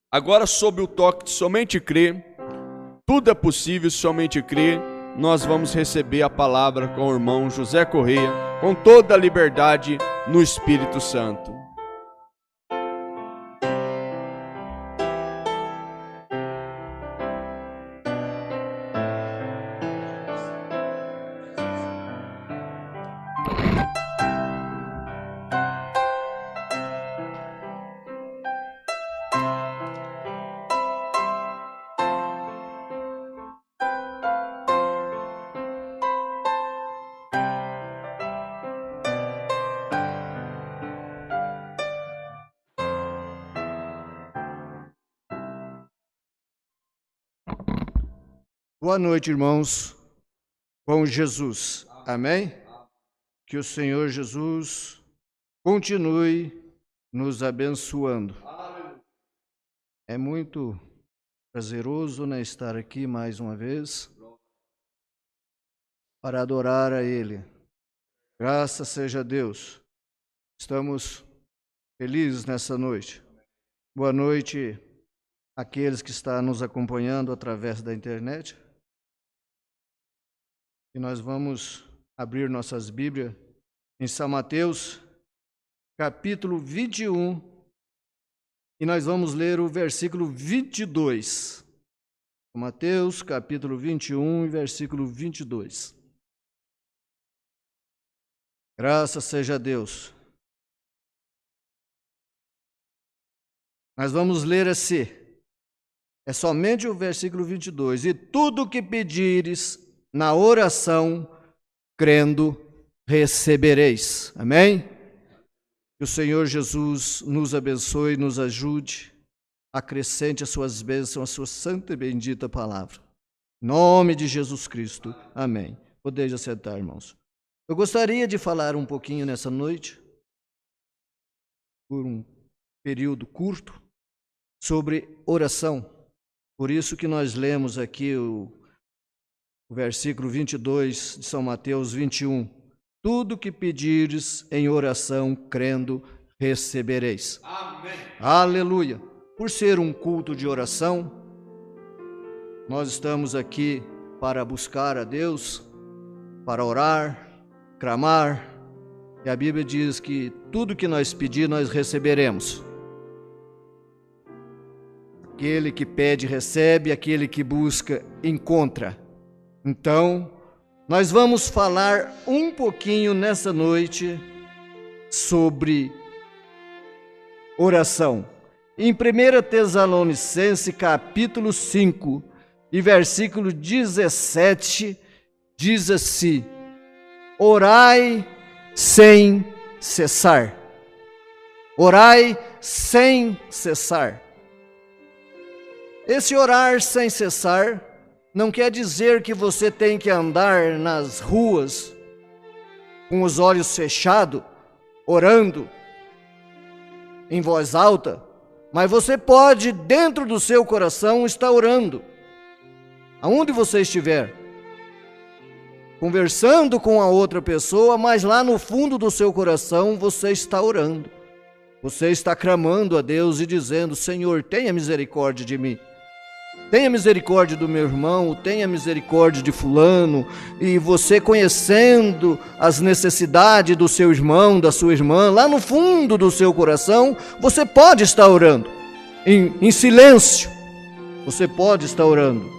Agora, sob o toque de somente crer, tudo é possível se somente crer, nós vamos receber a palavra com o irmão José Correia, com toda a liberdade no Espírito Santo. Boa noite, irmãos, com Jesus. Amém? Que o Senhor Jesus continue nos abençoando. É muito prazeroso, né, estar aqui mais uma vez para adorar a Ele. Graças seja a Deus. Estamos felizes nessa noite. Boa noite àqueles que estão nos acompanhando através da internet. E nós vamos abrir nossas Bíblias em São Mateus, capítulo 21, e nós vamos ler o versículo 22. Mateus, capítulo 21, versículo 22. Graças seja a Deus. Nós vamos ler assim. É somente o versículo 22. E tudo que pedires na oração, crendo, recebereis. Amém? Que o Senhor Jesus nos abençoe, nos ajude, acrescente as suas bênçãos, a sua santa e bendita palavra. Em nome de Jesus Cristo. Amém. Podeis assentar, irmãos. Eu gostaria de falar um pouquinho nessa noite, por um período curto, sobre oração. Por isso que nós lemos aqui o versículo 22 de São Mateus 21. Tudo que pedires em oração, crendo, recebereis. Amém. Aleluia. Por ser um culto de oração, nós estamos aqui para buscar a Deus, para orar, clamar, e a Bíblia diz que tudo que nós pedir, nós receberemos. Aquele que pede, recebe, aquele que busca, encontra. Então, nós vamos falar um pouquinho nessa noite sobre oração. Em 1 Tessalonicenses, capítulo 5, e versículo 17, diz assim: orai sem cessar. Orai sem cessar. Esse orar sem cessar não quer dizer que você tem que andar nas ruas com os olhos fechados, orando em voz alta, mas você pode, dentro do seu coração, estar orando, aonde você estiver, conversando com a outra pessoa, mas lá no fundo do seu coração você está orando, você está clamando a Deus e dizendo: Senhor, tenha misericórdia de mim. Tenha misericórdia do meu irmão, tenha misericórdia de fulano. E você, conhecendo as necessidades do seu irmão, da sua irmã, lá no fundo do seu coração, você pode estar orando, em silêncio, você pode estar orando.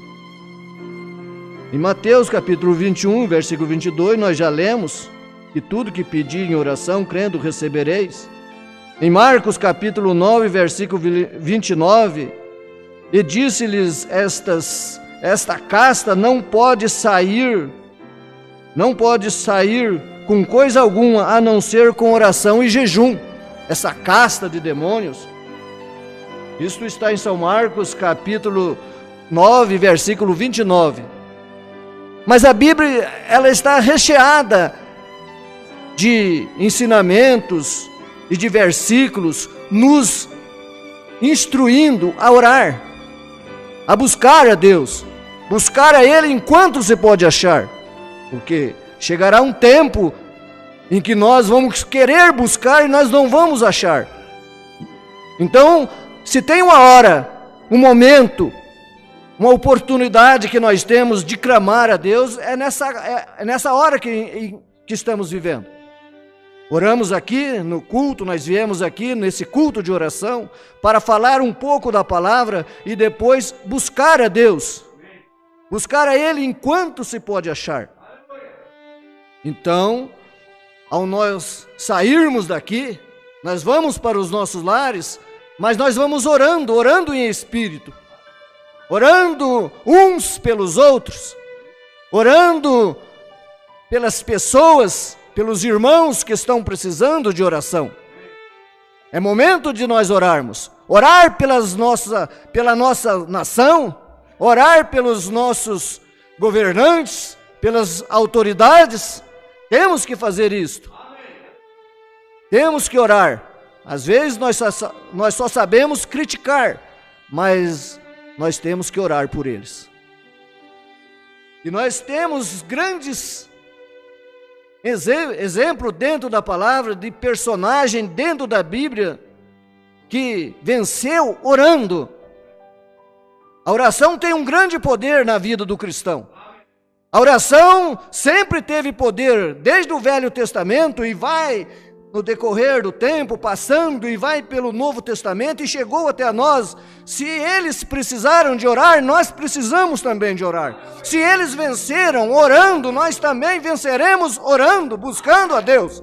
Em Mateus capítulo 21, versículo 22, nós já lemos que tudo que pedir em oração, crendo, recebereis. Em Marcos capítulo 9, versículo 29, e disse-lhes: esta casta não pode sair com coisa alguma, a não ser com oração e jejum. Essa casta de demônios. Isto está em São Marcos capítulo 9, versículo 29. Mas a Bíblia, ela está recheada de ensinamentos e de versículos nos instruindo a orar, a buscar a Deus, buscar a Ele enquanto você pode achar, porque chegará um tempo em que nós vamos querer buscar e nós não vamos achar. Então, se tem uma hora um momento, uma oportunidade que nós temos de clamar a Deus, é nessa hora que estamos vivendo. Oramos aqui no culto, nós viemos aqui nesse culto de oração para falar um pouco da palavra e depois buscar a Deus, buscar a Ele enquanto se pode achar. Então, ao nós sairmos daqui, nós vamos para os nossos lares, mas nós vamos orando em espírito, orando uns pelos outros, orando pelas pessoas, pelos irmãos que estão precisando de oração. É momento de nós orarmos, orar pela nossa nação, orar pelos nossos governantes, pelas autoridades. Temos que fazer isto. Temos que orar. Às vezes nós só sabemos criticar, mas nós temos que orar por eles. E nós temos grandes exemplo dentro da palavra, de personagem dentro da Bíblia, que venceu orando. A oração tem um grande poder na vida do cristão. A oração sempre teve poder, desde o Velho Testamento, e vai no decorrer do tempo, passando, e vai pelo Novo Testamento, e chegou até nós. Se eles precisaram de orar, nós precisamos também de orar. Se eles venceram orando, nós também venceremos orando, buscando a Deus.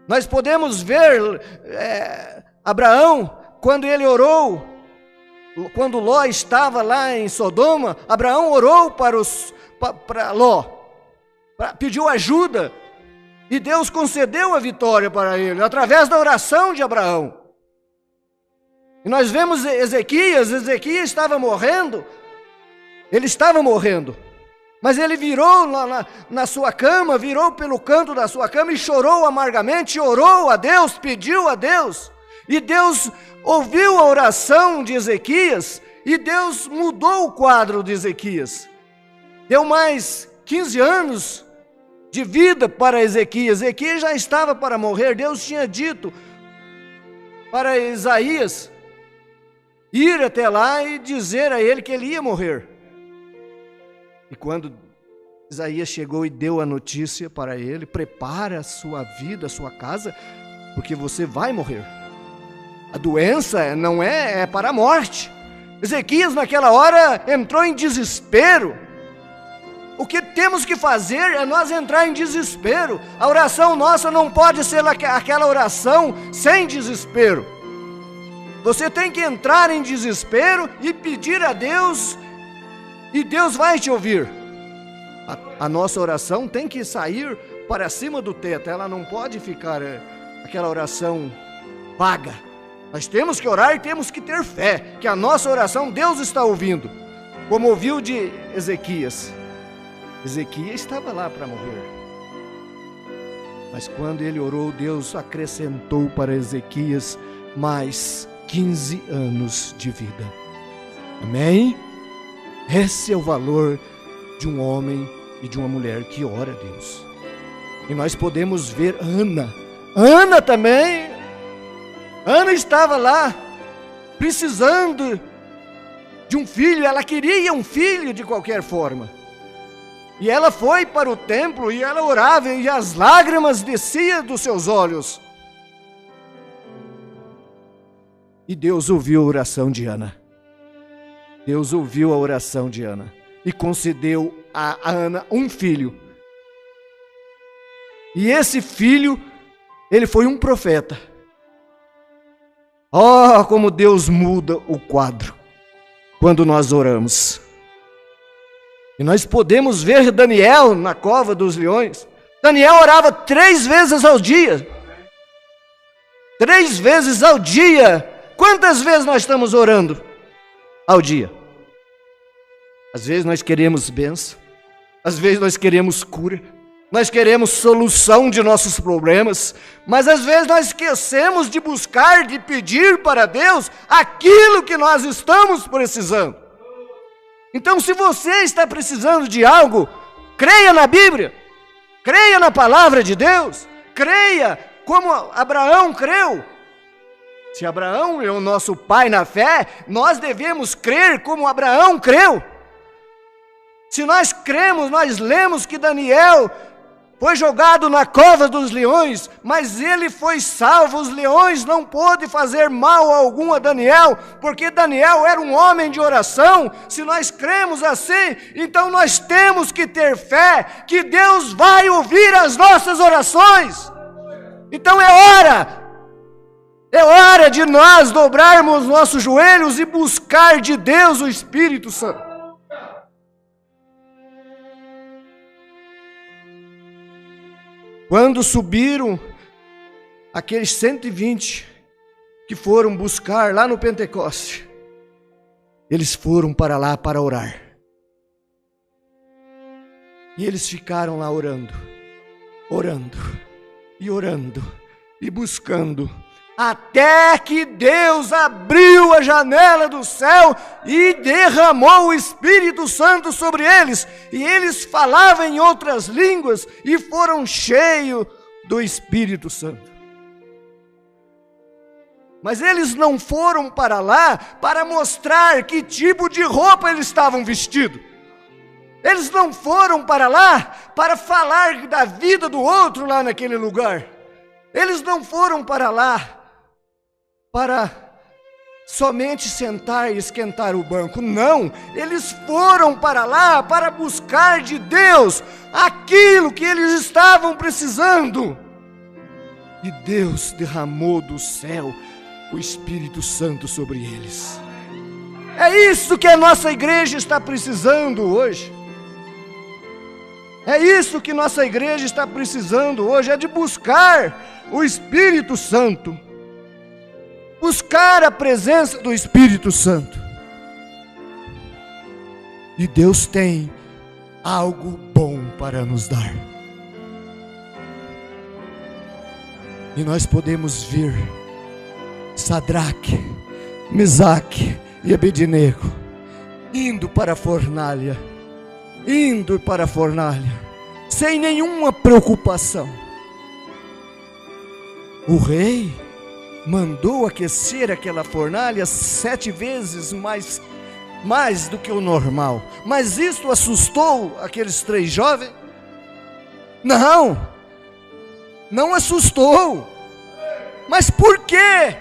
Nós podemos ver Abraão, quando ele orou, quando Ló estava lá em Sodoma, Abraão orou para Ló, pediu ajuda, e Deus concedeu a vitória para ele, através da oração de Abraão. E nós vemos Ezequias estava morrendo, mas ele virou na sua cama, virou pelo canto da sua cama e chorou amargamente, orou a Deus, pediu a Deus, e Deus ouviu a oração de Ezequias, e Deus mudou o quadro de Ezequias, deu mais 15 anos de vida para Ezequias. Ezequias já estava para morrer. Deus tinha dito para Isaías ir até lá e dizer a ele que ele ia morrer. E quando Isaías chegou e deu a notícia para ele: prepara a sua vida, a sua casa, porque você vai morrer. A doença não é para a morte. Ezequias naquela hora entrou em desespero. O que temos que fazer é nós entrar em desespero. A oração nossa não pode ser aquela oração sem desespero. Você tem que entrar em desespero e pedir a Deus, e Deus vai te ouvir. A nossa oração tem que sair para cima do teto. Ela não pode ficar aquela oração vaga. Nós temos que orar e temos que ter fé que a nossa oração Deus está ouvindo, como ouviu de Ezequias. Ezequias estava lá para morrer, mas quando ele orou, Deus acrescentou para Ezequias mais 15 anos de vida. Amém? Esse é o valor de um homem e de uma mulher que ora a Deus. E nós podemos ver Ana também. Ana estava lá precisando de um filho, ela queria um filho de qualquer forma. E ela foi para o templo e ela orava, e as lágrimas desciam dos seus olhos. E Deus ouviu a oração de Ana. Deus ouviu a oração de Ana e concedeu a Ana um filho. E esse filho, ele foi um profeta. Oh, como Deus muda o quadro quando nós oramos. E nós podemos ver Daniel na cova dos leões. Daniel orava 3 vezes ao dia. 3 vezes ao dia. Quantas vezes nós estamos orando ao dia? Às vezes nós queremos bênção. Às vezes nós queremos cura. Nós queremos solução de nossos problemas. Mas às vezes nós esquecemos de buscar, de pedir para Deus aquilo que nós estamos precisando. Então, se você está precisando de algo, creia na Bíblia, creia na palavra de Deus, creia como Abraão creu. Se Abraão é o nosso pai na fé, nós devemos crer como Abraão creu. Se nós cremos, nós lemos que Daniel foi jogado na cova dos leões, mas ele foi salvo. Os leões não pôde fazer mal algum a Daniel, porque Daniel era um homem de oração. Se nós cremos assim, então nós temos que ter fé que Deus vai ouvir as nossas orações. Então é hora de nós dobrarmos nossos joelhos e buscar de Deus o Espírito Santo. Quando subiram aqueles 120 que foram buscar lá no Pentecoste, eles foram para lá para orar. E eles ficaram lá orando e buscando, até que Deus abriu a janela do céu e derramou o Espírito Santo sobre eles, e eles falavam em outras línguas e foram cheios do Espírito Santo. Mas eles não foram para lá para mostrar que tipo de roupa eles estavam vestidos. Eles não foram para lá para falar da vida do outro lá naquele lugar. Eles não foram para lá para somente sentar e esquentar o banco. Não, eles foram para lá para buscar de Deus aquilo que eles estavam precisando. E Deus derramou do céu o Espírito Santo sobre eles. É isso que a nossa igreja está precisando hoje. É isso que nossa igreja está precisando hoje, é de buscar o Espírito Santo. Buscar a presença do Espírito Santo. E Deus tem algo bom para nos dar. E nós podemos ver Sadraque, Mesaque e Abednego indo para a fornalha, sem nenhuma preocupação. O rei mandou aquecer aquela fornalha 7 vezes mais do que o normal. Mas isso assustou aqueles 3 jovens? Não assustou. Mas por que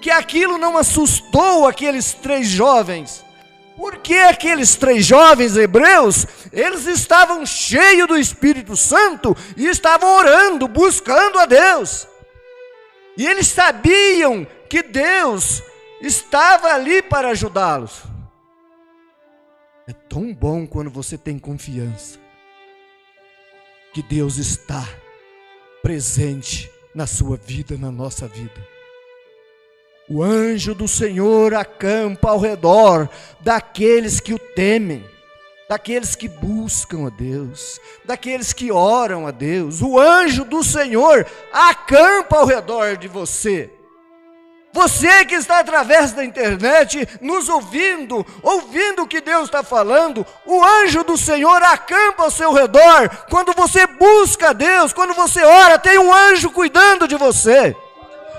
aquilo não assustou aqueles 3 jovens? Porque aqueles 3 jovens hebreus, eles estavam cheios do Espírito Santo e estavam orando, buscando a Deus. E eles sabiam que Deus estava ali para ajudá-los. É tão bom quando você tem confiança que Deus está presente na sua vida, na nossa vida. O anjo do Senhor acampa ao redor daqueles que o temem, daqueles que buscam a Deus, daqueles que oram a Deus. O anjo do Senhor acampa ao redor de você. Você que está através da internet, nos ouvindo o que Deus está falando, o anjo do Senhor acampa ao seu redor. Quando você busca a Deus, quando você ora, tem um anjo cuidando de você.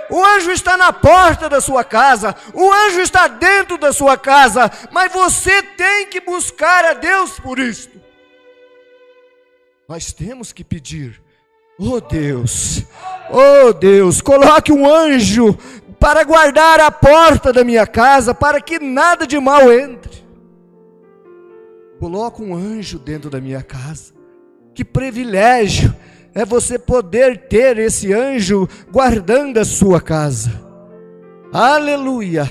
O anjo está na porta da sua casa, o anjo está dentro da sua casa, mas você tem que buscar a Deus por isto. Nós temos que pedir, oh Deus, coloque um anjo para guardar a porta da minha casa, para que nada de mal entre. Coloque um anjo dentro da minha casa. Que privilégio é você poder ter esse anjo guardando a sua casa. Aleluia!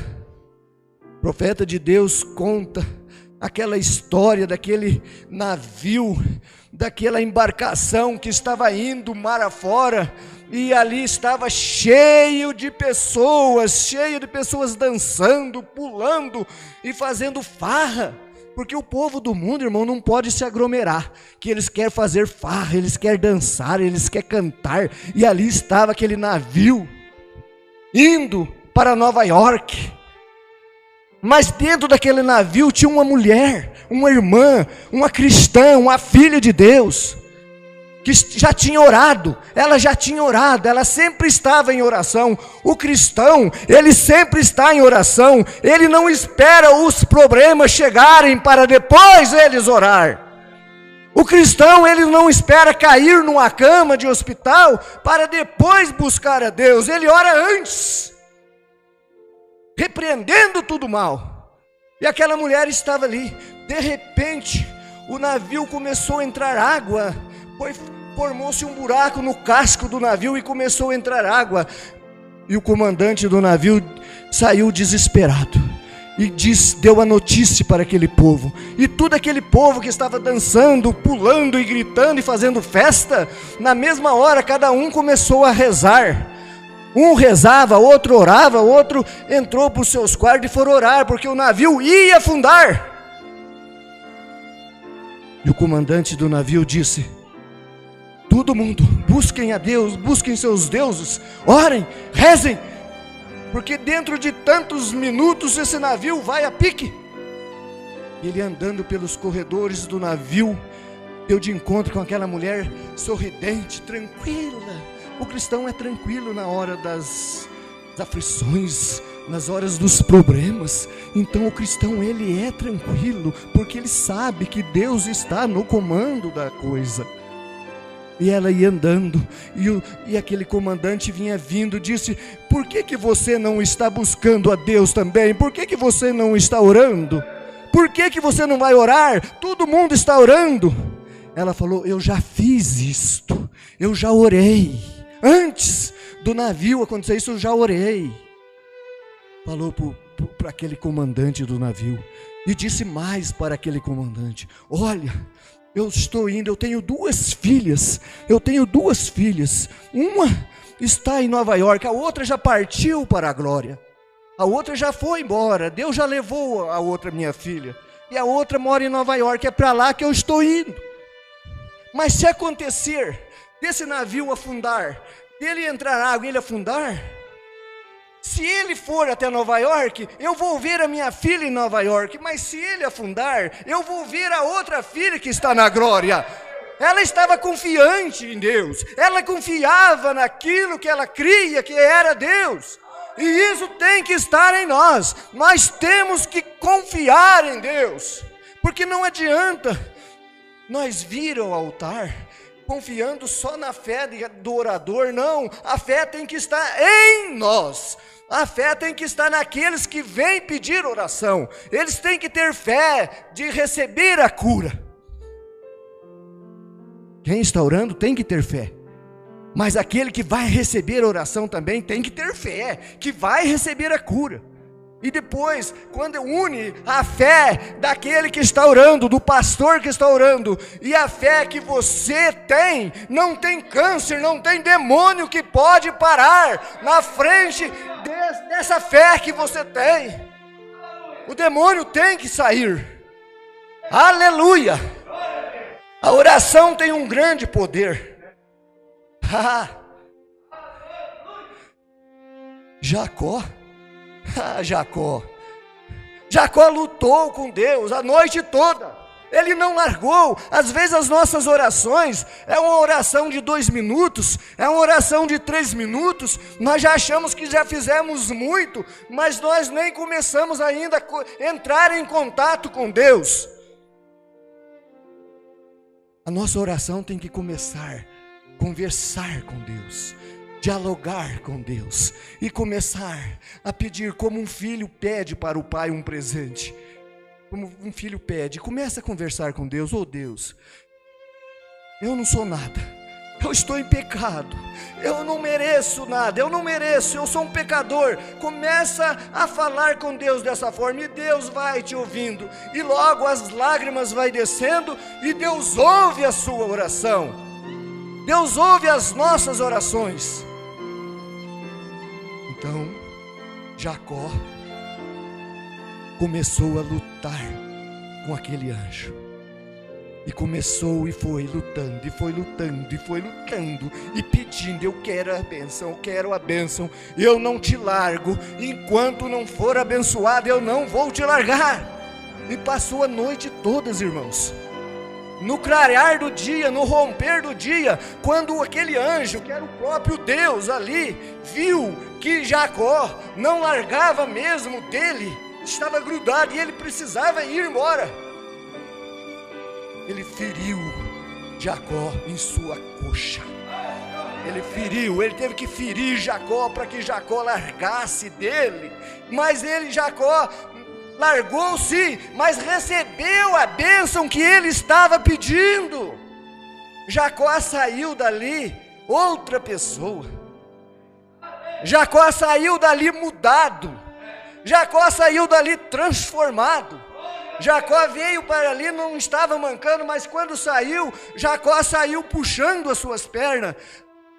O profeta de Deus conta aquela história daquele navio, daquela embarcação que estava indo mar afora, e ali estava cheio de pessoas dançando, pulando e fazendo farra. Porque o povo do mundo, irmão, não pode se aglomerar, que eles querem fazer farra, eles querem dançar, eles querem cantar. E ali estava aquele navio, indo para Nova York. Mas dentro daquele navio tinha uma mulher, uma irmã, uma cristã, uma filha de Deus, que já tinha orado, ela já tinha orado, ela sempre estava em oração. O cristão, ele sempre está em oração, ele não espera os problemas chegarem para depois eles orar. O cristão, ele não espera cair numa cama de hospital para depois buscar a Deus, ele ora antes, repreendendo tudo mal. E aquela mulher estava ali, de repente, o navio começou a entrar água, formou-se um buraco no casco do navio e começou a entrar água. E o comandante do navio saiu desesperado e deu a notícia para aquele povo. E todo aquele povo que estava dançando, pulando e gritando e fazendo festa, na mesma hora cada um começou a rezar. Um rezava, outro orava, outro entrou para os seus quartos e foram orar, porque o navio ia afundar. E o comandante do navio disse: todo mundo, busquem a Deus, busquem seus deuses, orem, rezem, porque dentro de tantos minutos esse navio vai a pique. Ele andando pelos corredores do navio, deu de encontro com aquela mulher sorridente, tranquila. O cristão é tranquilo na hora das aflições, nas horas dos problemas. Então o cristão, ele é tranquilo, porque ele sabe que Deus está no comando da coisa. E ela ia andando, e aquele comandante vinha vindo, disse: por que você não está buscando a Deus também? Por que você não está orando? Por que você não vai orar? Todo mundo está orando. Ela falou: eu já fiz isto, eu já orei. Antes do navio acontecer isso, eu já orei. Falou para aquele comandante do navio, e disse mais para aquele comandante: olha, eu estou indo, eu tenho duas filhas, uma está em Nova York, a outra já partiu para a glória, a outra já foi embora, Deus já levou a outra minha filha, e a outra mora em Nova York, é para lá que eu estou indo. Mas se acontecer desse navio afundar, dele entrar na água e ele afundar, se ele for até Nova York, eu vou ver a minha filha em Nova York, mas se ele afundar, eu vou ver a outra filha que está na glória. Ela estava confiante em Deus, ela confiava naquilo que ela cria que era Deus, e isso tem que estar em nós. Nós temos que confiar em Deus, porque não adianta nós vir ao altar confiando só na fé do orador. Não, a fé tem que estar em nós. A fé tem que estar naqueles que vêm pedir oração. Eles têm que ter fé de receber a cura. Quem está orando tem que ter fé. Mas aquele que vai receber a oração também tem que ter fé, que vai receber a cura. E depois, quando une a fé daquele que está orando, do pastor que está orando, e a fé que você tem, não tem câncer, não tem demônio que pode parar na frente dessa fé que você tem. O demônio tem que sair. Aleluia! A oração tem um grande poder. Jacó lutou com Deus a noite toda, ele não largou. Às vezes as nossas orações é uma oração de 2 minutos, é uma oração de 3 minutos, nós já achamos que já fizemos muito, mas nós nem começamos ainda a entrar em contato com Deus. A nossa oração tem que começar a conversar com Deus, dialogar com Deus e começar a pedir, como um filho pede para o pai um presente. Como um filho pede, começa a conversar com Deus. Oh Deus, eu não sou nada, eu estou em pecado, eu não mereço nada, eu sou um pecador. Começa a falar com Deus dessa forma e Deus vai te ouvindo, e logo as lágrimas vai descendo e Deus ouve a sua oração, Deus ouve as nossas orações. Então Jacó começou a lutar com aquele anjo, e começou e foi lutando, e foi lutando, e foi lutando, e pedindo: eu quero a bênção, eu não te largo, enquanto não for abençoado eu não vou te largar. E passou a noite toda, irmãos, no clarear do dia, no romper do dia, quando aquele anjo, que era o próprio Deus ali, viu que Jacó não largava mesmo dele, estava grudado e ele precisava ir embora, ele feriu Jacó em sua coxa. Ele teve que ferir Jacó para que Jacó largasse dele. Mas Jacó, largou sim, mas recebeu a bênção que ele estava pedindo. Jacó saiu dali outra pessoa. Jacó saiu dali mudado. Jacó saiu dali transformado. Jacó veio para ali, não estava mancando, mas quando saiu, Jacó saiu puxando as suas pernas.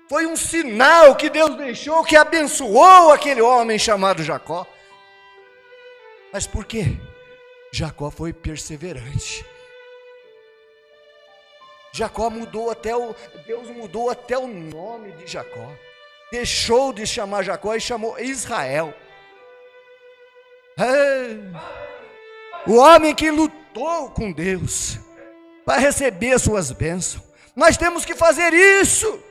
Foi um sinal que Deus deixou, que abençoou aquele homem chamado Jacó. Mas por quê? Jacó foi perseverante. Deus mudou até o nome de Jacó. Deixou de chamar Jacó e chamou Israel. O homem que lutou com Deus para receber suas bênçãos. Nós temos que fazer isso.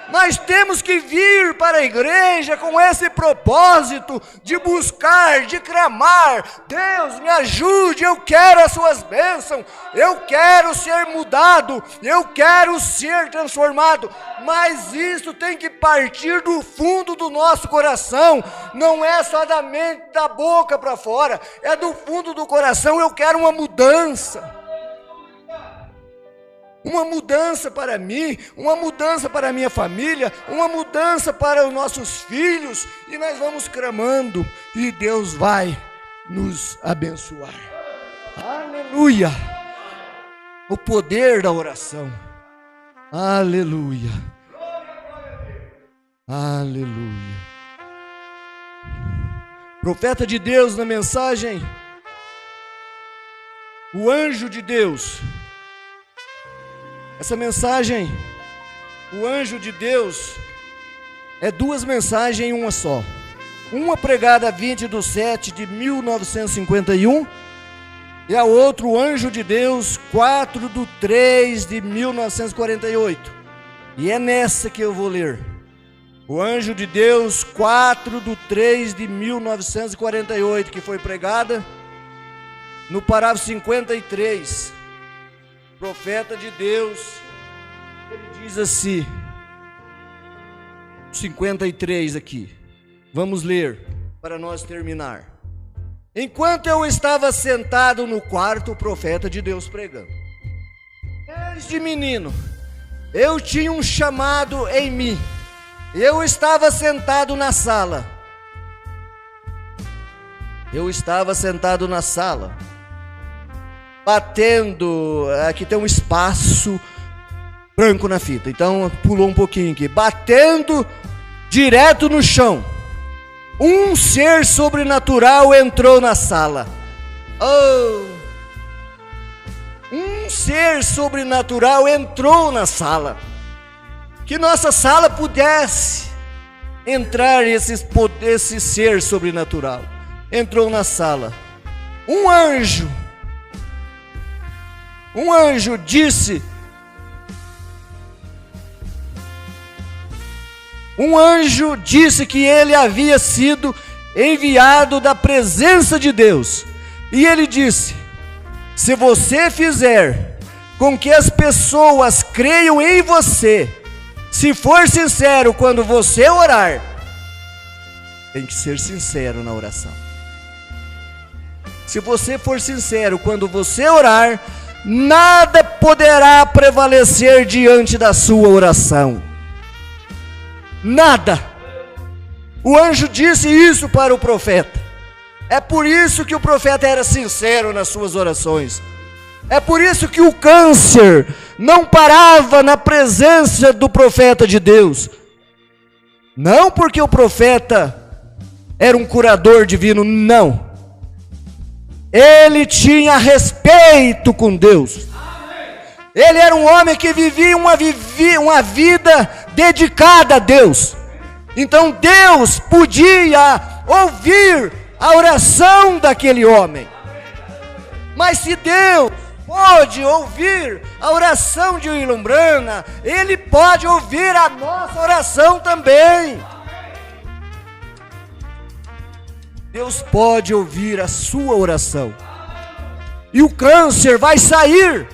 Nós temos que vir para a igreja com esse propósito de buscar, de clamar: Deus, me ajude, eu quero as suas bênçãos, eu quero ser mudado, eu quero ser transformado. Mas isso tem que partir do fundo do nosso coração, não é só da mente, da boca para fora, é do fundo do coração. Eu quero uma mudança. Uma mudança para mim, uma mudança para a minha família, uma mudança para os nossos filhos, e nós vamos clamando, e Deus vai nos abençoar. Aleluia! O poder da oração. Aleluia! Aleluia! Profeta de Deus na mensagem, o anjo de Deus. Essa mensagem, o anjo de Deus, é duas mensagens em uma só. Uma pregada 20/7/1951 e a outra, o anjo de Deus, 4/3/1948. E é nessa que eu vou ler. O anjo de Deus, 4/3/1948, que foi pregada no parágrafo 53. Profeta de Deus, ele diz assim, 53 aqui, vamos ler para nós terminar. Enquanto eu estava sentado no quarto, o profeta de Deus pregando, desde menino, eu tinha um chamado em mim, eu estava sentado na sala, batendo, aqui tem um espaço branco na fita, então pulou um pouquinho aqui, batendo direto no chão, um ser sobrenatural entrou na sala. Um ser sobrenatural entrou na sala, que nossa sala pudesse entrar esse ser sobrenatural, entrou na sala, um anjo disse, que ele havia sido enviado da presença de Deus. E ele disse: se você fizer com que as pessoas creiam em você, se for sincero quando você orar, tem que ser sincero na oração. Se você for sincero quando você orar, nada poderá prevalecer diante da sua oração. Nada. O anjo disse isso para o profeta. É por isso que o profeta era sincero nas suas orações. É por isso que o câncer não parava na presença do profeta de Deus. Não porque o profeta era um curador divino, não. Ele tinha respeito com Deus. Ele era um homem que vivia uma vida dedicada a Deus. Então Deus podia ouvir a oração daquele homem. Mas se Deus pôde ouvir a oração de Ilumbrana, Ele pode ouvir a nossa oração também. Deus pode ouvir a sua oração. E o câncer vai sair.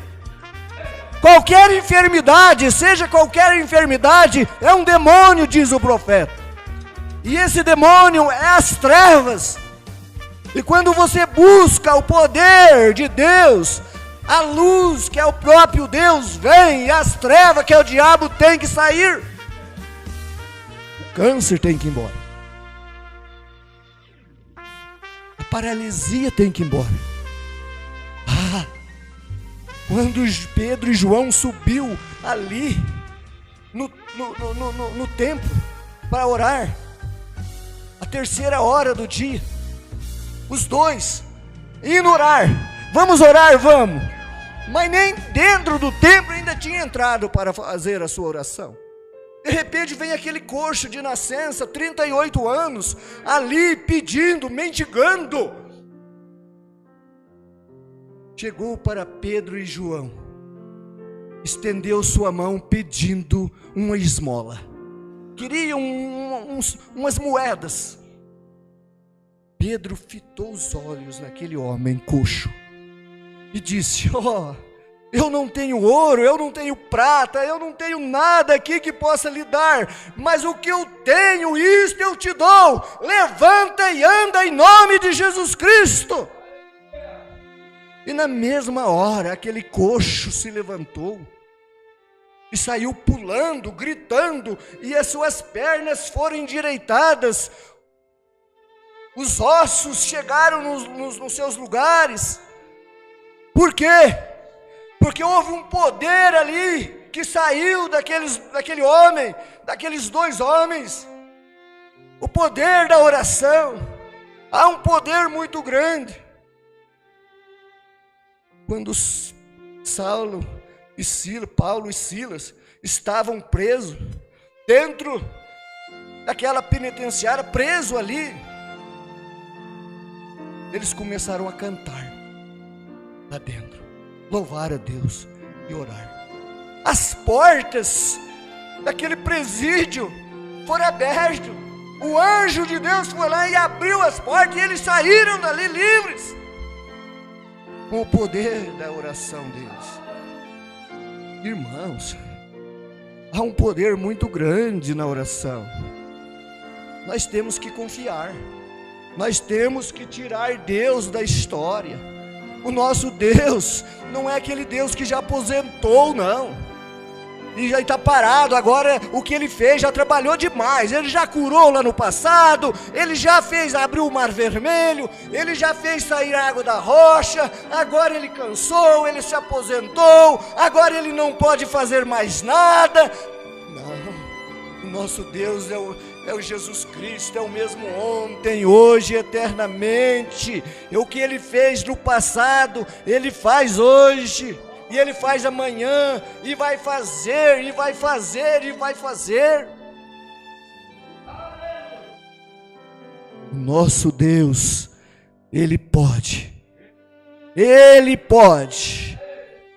Qualquer enfermidade, seja qualquer enfermidade, é um demônio, diz o profeta. E esse demônio é as trevas. E quando você busca o poder de Deus, a luz, que é o próprio Deus, vem, e as trevas, que é o diabo, tem que sair. O câncer tem que ir embora. A paralisia tem que ir embora. Quando Pedro e João subiu ali no templo para orar, a 3ª hora do dia, os dois indo orar. Vamos orar, vamos. Mas nem dentro do templo ainda tinha entrado para fazer a sua oração. De repente vem aquele coxo de nascença, 38 anos, ali pedindo, mendigando. Chegou para Pedro e João, estendeu sua mão pedindo uma esmola. Queriam umas moedas. Pedro fitou os olhos naquele homem coxo e disse: eu não tenho ouro, eu não tenho prata, eu não tenho nada aqui que possa lhe dar, mas o que eu tenho, isto eu te dou. Levanta e anda em nome de Jesus Cristo. E na mesma hora, aquele coxo se levantou e saiu pulando, gritando, e as suas pernas foram endireitadas, os ossos chegaram nos seus lugares. Por quê? Porque houve um poder ali que saiu daquele homem, daqueles dois homens. O poder da oração. Há um poder muito grande. Quando Paulo e Silas estavam presos dentro daquela penitenciária, preso ali, eles começaram a cantar lá dentro, louvar a Deus e orar. As portas daquele presídio foram abertas. O anjo de Deus foi lá e abriu as portas, e eles saíram dali livres, com o poder da oração deles. Irmãos, há um poder muito grande na oração. Nós temos que confiar. Nós temos que tirar Deus da história. O nosso Deus não é aquele Deus que já aposentou, não, e já está parado. Agora o que Ele fez, já trabalhou demais. Ele já curou lá no passado, Ele já fez abrir o mar vermelho, Ele já fez sair a água da rocha. Agora Ele cansou, Ele se aposentou, agora Ele não pode fazer mais nada. Não, o nosso Deus é o Jesus Cristo, é o mesmo ontem, hoje, eternamente. E o que Ele fez no passado, Ele faz hoje, e Ele faz amanhã, e vai fazer, e vai fazer, e vai fazer. O nosso Deus, Ele pode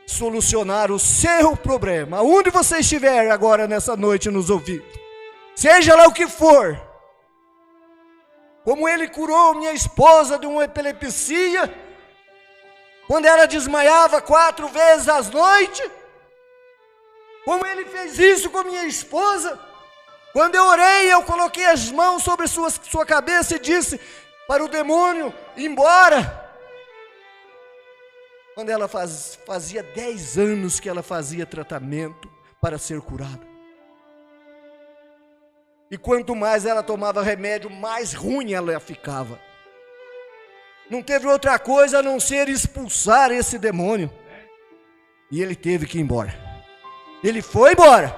solucionar o seu problema, aonde você estiver agora nessa noite nos ouvindo, seja lá o que for. Como Ele curou minha esposa de uma epilepsia, quando ela desmaiava 4 vezes às noites. Como Ele fez isso com minha esposa. Quando eu orei, eu coloquei as mãos sobre sua cabeça e disse para o demônio ir embora. Quando ela fazia 10 anos que ela fazia tratamento para ser curada. E quanto mais ela tomava remédio, mais ruim ela ficava. Não teve outra coisa a não ser expulsar esse demônio. E ele teve que ir embora. Ele foi embora.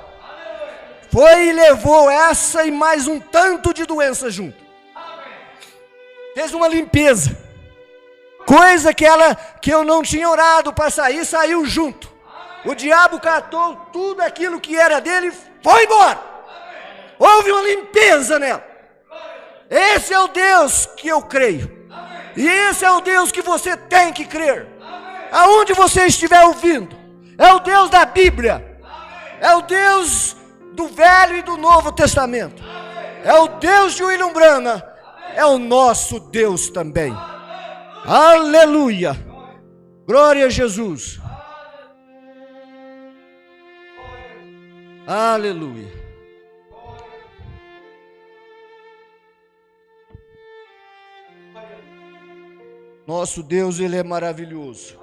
Foi e levou essa e mais um tanto de doença junto. Fez uma limpeza. Coisa que eu não tinha orado para sair, saiu junto. O diabo catou tudo aquilo que era dele e foi embora. Houve uma limpeza nela. Esse é o Deus que eu creio. E esse é o Deus que você tem que crer. aonde você estiver ouvindo. É o Deus da Bíblia. É o Deus do Velho e do Novo Testamento. É o Deus de William Branham. É o nosso Deus também. Aleluia. Glória a Jesus. Aleluia. Nosso Deus, Ele é maravilhoso.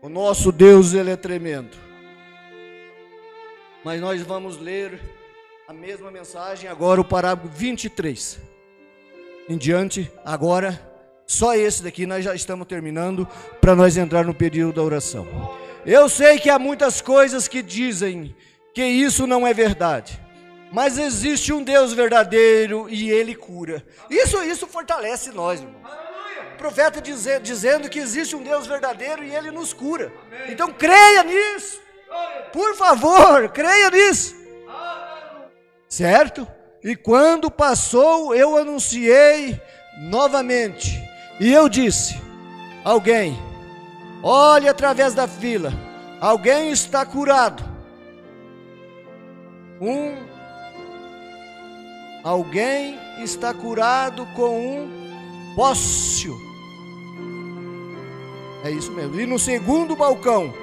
O nosso Deus, Ele é tremendo. Mas nós vamos ler a mesma mensagem agora, o parágrafo 23. Em diante, agora, só esse daqui, nós já estamos terminando, para nós entrar no período da oração. Eu sei que há muitas coisas que dizem que isso não é verdade. Mas existe um Deus verdadeiro e Ele cura. Isso fortalece nós, irmão. O profeta dizendo que existe um Deus verdadeiro e Ele nos cura. Então creia nisso. Por favor, creia nisso. Certo? E quando passou, eu anunciei novamente. E eu disse: alguém, olhe através da fila. Alguém está curado. Alguém está curado com um bócio. É isso mesmo. E no segundo balcão,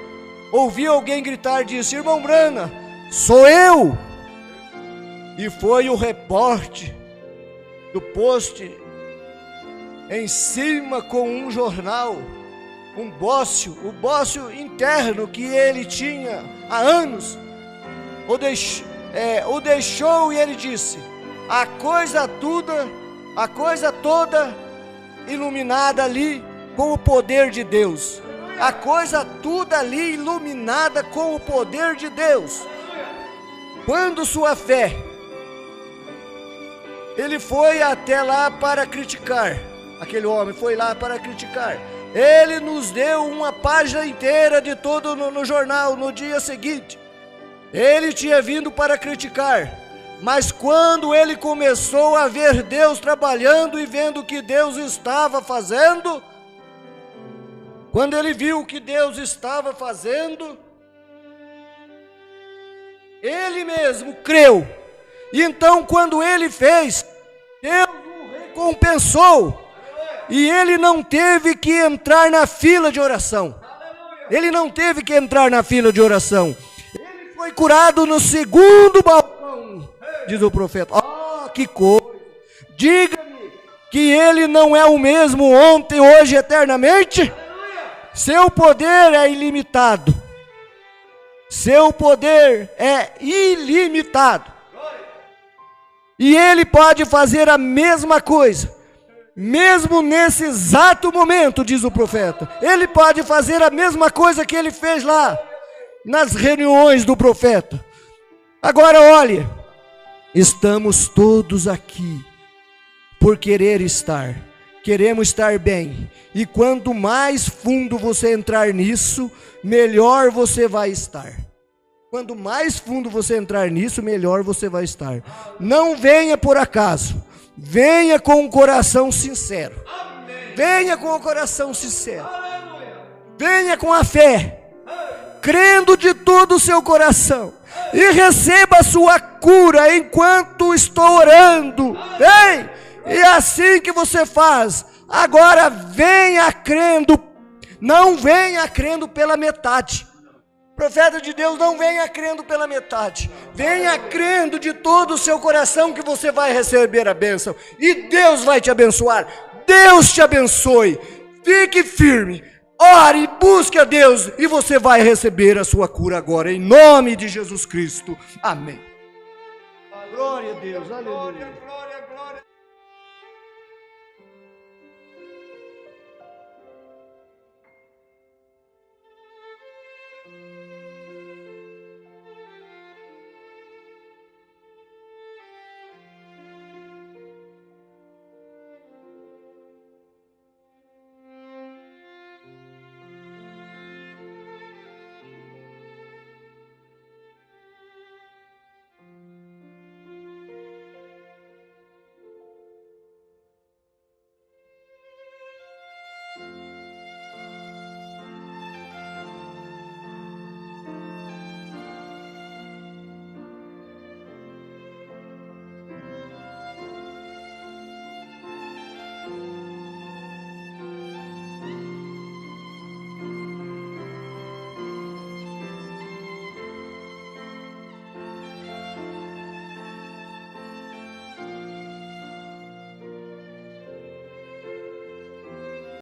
ouvi alguém gritar e disse: irmão Branham, sou eu. E foi o reporte do post em cima com um jornal, um bócio, o bócio interno que ele tinha há anos. O deixou e ele disse: a coisa toda iluminada ali com o poder de Deus. A coisa toda ali iluminada com o poder de Deus. Quando sua fé, ele foi até lá para criticar. Aquele homem foi lá para criticar. Ele nos deu uma página inteira de todo no jornal no dia seguinte. Ele tinha vindo para criticar. Mas quando ele começou a ver Deus trabalhando e vendo o que Deus estava fazendo, quando ele viu o que Deus estava fazendo, ele mesmo creu. E então, quando ele fez, Deus o recompensou. E ele não teve que entrar na fila de oração. Ele não teve que entrar na fila de oração. Ele foi curado no segundo balcão, diz o profeta. Oh, que coisa! Diga-me que ele não é o mesmo ontem, hoje, eternamente. Seu poder é ilimitado. Seu poder é ilimitado. E ele pode fazer a mesma coisa. Mesmo nesse exato momento, diz o profeta. Ele pode fazer a mesma coisa que ele fez lá, nas reuniões do profeta. Agora olhe, estamos todos aqui por querer estar. Queremos estar bem. E quanto mais fundo você entrar nisso, melhor você vai estar. Quanto mais fundo você entrar nisso, melhor você vai estar. Não venha por acaso. Venha com um coração sincero. Venha com o coração sincero. Venha com a fé, crendo de todo o seu coração. E receba a sua cura enquanto estou orando. Vem! E assim que você faz. Agora venha crendo. Não venha crendo pela metade. Profeta de Deus, não venha crendo pela metade. Venha crendo de todo o seu coração que você vai receber a bênção. E Deus vai te abençoar. Deus te abençoe. Fique firme. Ore, busque a Deus. E você vai receber a sua cura agora. Em nome de Jesus Cristo. Amém. Glória a Deus. Aleluia.